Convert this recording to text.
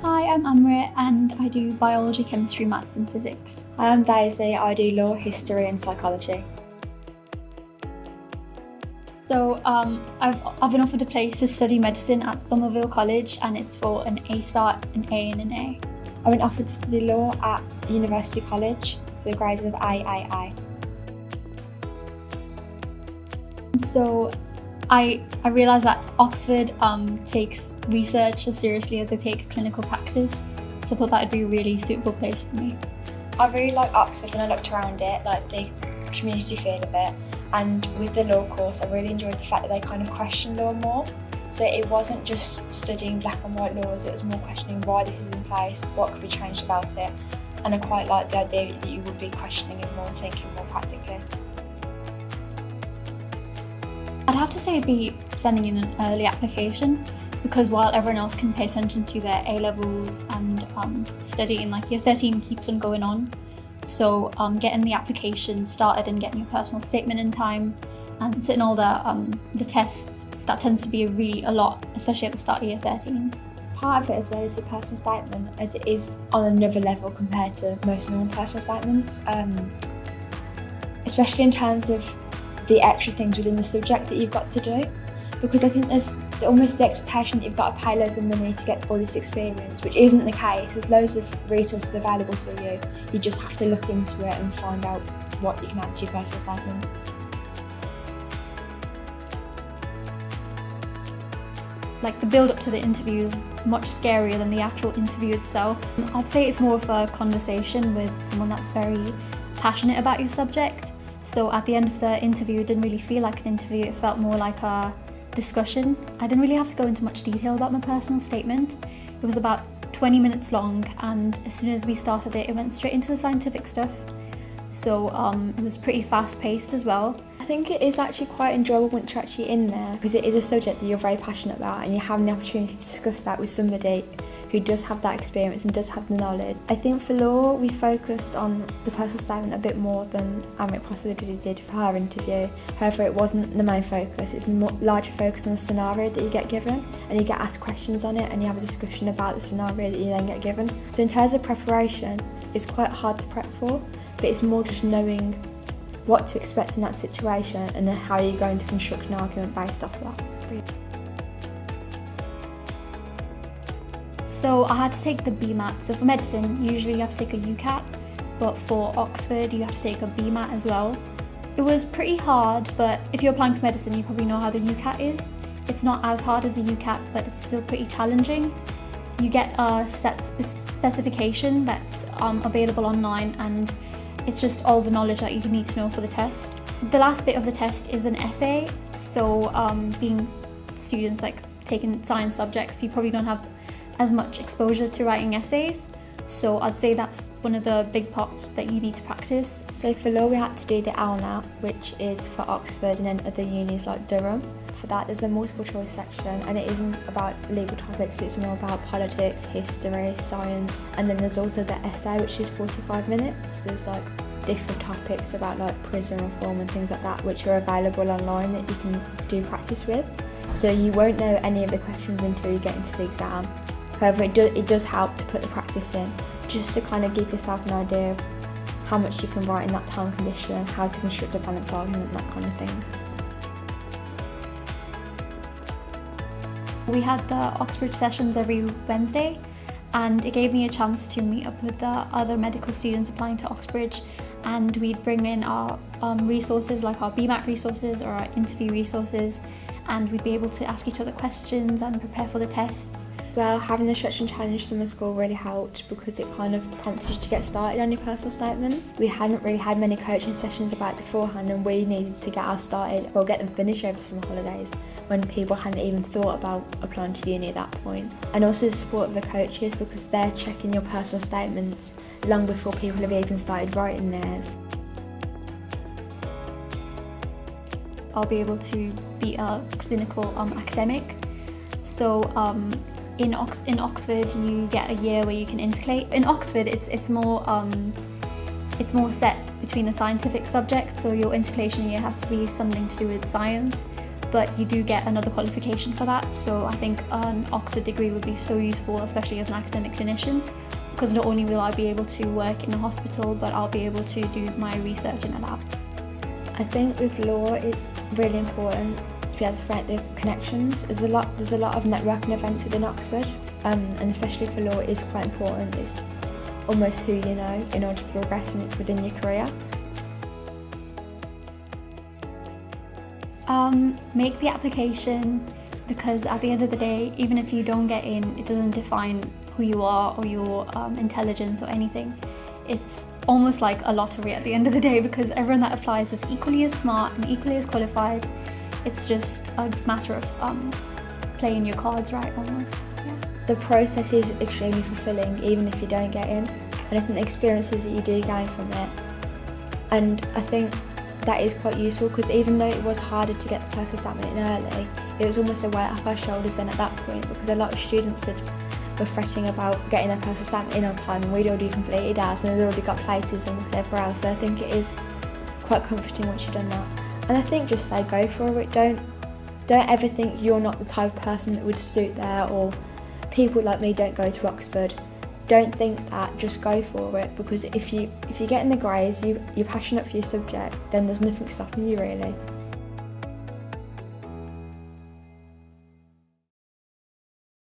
Hi, I'm Amrit and I do biology, chemistry, maths and physics. Hi, I'm Daisy. I do law, history and psychology. So I've been offered a place to study medicine at Solihull College, and it's for an A star, an A and an A. I've been offered to study law at University College for the grades of A. So I realised that Oxford takes research as seriously as they take clinical practice, so I thought that would be a really suitable place for me. I really like Oxford when I looked around it, like the community feel of it, and with the law course I really enjoyed the fact that they kind of question law more. So it wasn't just studying black and white laws, it was more questioning why this is in place, what could be changed about it, and I quite like the idea that you would be questioning it more and thinking more practically. I'd have to say it'd be sending in an early application, because while everyone else can pay attention to their A-levels and studying, like year 13 keeps on going on. So getting the application started and getting your personal statement in time and sitting all the tests, that tends to be a lot, especially at the start of year 13. Part of it as well is the personal statement, as it is on another level compared to most normal personal statements, especially in terms of the extra things within the subject that you've got to do, because I think there's almost the expectation that you've got to pay loads of money to get all this experience, which isn't the case. There's loads of resources available to you. You just have to look into it and find out what you can add to your personal statement. Like the build up to the interview is much scarier than the actual interview itself. I'd say it's more of a conversation with someone that's very passionate about your subject. So at the end of the interview, it didn't really feel like an interview, it felt more like a discussion. I didn't really have to go into much detail about my personal statement. It was about 20 minutes long, and as soon as we started it went straight into the scientific stuff. So it was pretty fast paced as well. I think it is actually quite enjoyable once you're actually in there, because it is a subject that you're very passionate about and you're having the opportunity to discuss that with somebody who does have that experience and does have the knowledge. I think for law we focused on the personal statement a bit more than Amit possibly did for her interview. However, it wasn't the main focus, it's a larger focus on the scenario that you get given, and you get asked questions on it and you have a discussion about the scenario that you then get given. So in terms of preparation, it's quite hard to prep for, but it's more just knowing what to expect in that situation and then how you're going to construct an argument based off of that. So I had to take the BMAT. So for medicine, usually you have to take a UCAT, but for Oxford, you have to take a BMAT as well. It was pretty hard, but if you're applying for medicine, you probably know how the UCAT is. It's not as hard as a UCAT, but it's still pretty challenging. You get a set specification that's available online, and it's just all the knowledge that you need to know for the test. The last bit of the test is an essay. So being students like taking science subjects, you probably don't have as much exposure to writing essays, so I'd say that's one of the big parts that you need to practice. So for law we had to do the LNAT, which is for Oxford and then other unis like Durham. For that there's a multiple choice section, and it isn't about legal topics, it's more about politics, history, science, and then there's also the essay, which is 45 minutes. There's like different topics about like prison reform and things like that, which are available online that you can do practice with. So you won't know any of the questions until you get into the exam. However, it does help to put the practice in, just to kind of give yourself an idea of how much you can write in that time condition, how to construct a balanced argument, that kind of thing. We had the Oxbridge sessions every Wednesday, and it gave me a chance to meet up with the other medical students applying to Oxbridge, and we'd bring in our resources, like our BMAT resources or our interview resources, and we'd be able to ask each other questions and prepare for the tests. Well, having the Stretch and Challenge summer school really helped, because it kind of prompted you to get started on your personal statement. We hadn't really had many coaching sessions about it beforehand, and we needed to get ours started or get them finished over the summer holidays when people hadn't even thought about applying to uni at that point. And also the support of the coaches, because they're checking your personal statements long before people have even started writing theirs. I'll be able to be a clinical academic. So in Oxford you get a year where you can intercalate. In Oxford it's more set between a scientific subject, so your intercalation year has to be something to do with science, but you do get another qualification for that. So I think an Oxford degree would be so useful, especially as an academic clinician, because not only will I be able to work in a hospital, but I'll be able to do my research in a lab. I think with law it's really important to be able to create the connections. There's a lot of networking events within Oxford, and especially for law it is quite important. It's almost who you know in order to progress within your career. Make the application, because at the end of the day, even if you don't get in, it doesn't define who you are or your intelligence or anything. It's almost like a lottery at the end of the day, because everyone that applies is equally as smart and equally as qualified. It's just a matter of playing your cards right, almost. Yeah. The process is extremely fulfilling even if you don't get in, and I think the experiences that you do gain from it, and I think that is quite useful, because even though it was harder to get the personal statement in early, it was almost a weight off our shoulders then at that point, because a lot of students were fretting about getting their personal statement in on time, and we'd already completed ours and we'd already got places and whatever else. So I think it is quite comforting once you've done that. And I think just say go for it. Don't ever think you're not the type of person that would suit there, or people like me don't go to Oxford. Don't think that, just go for it, because if you get in the grades, you're passionate for your subject, then there's nothing stopping you really.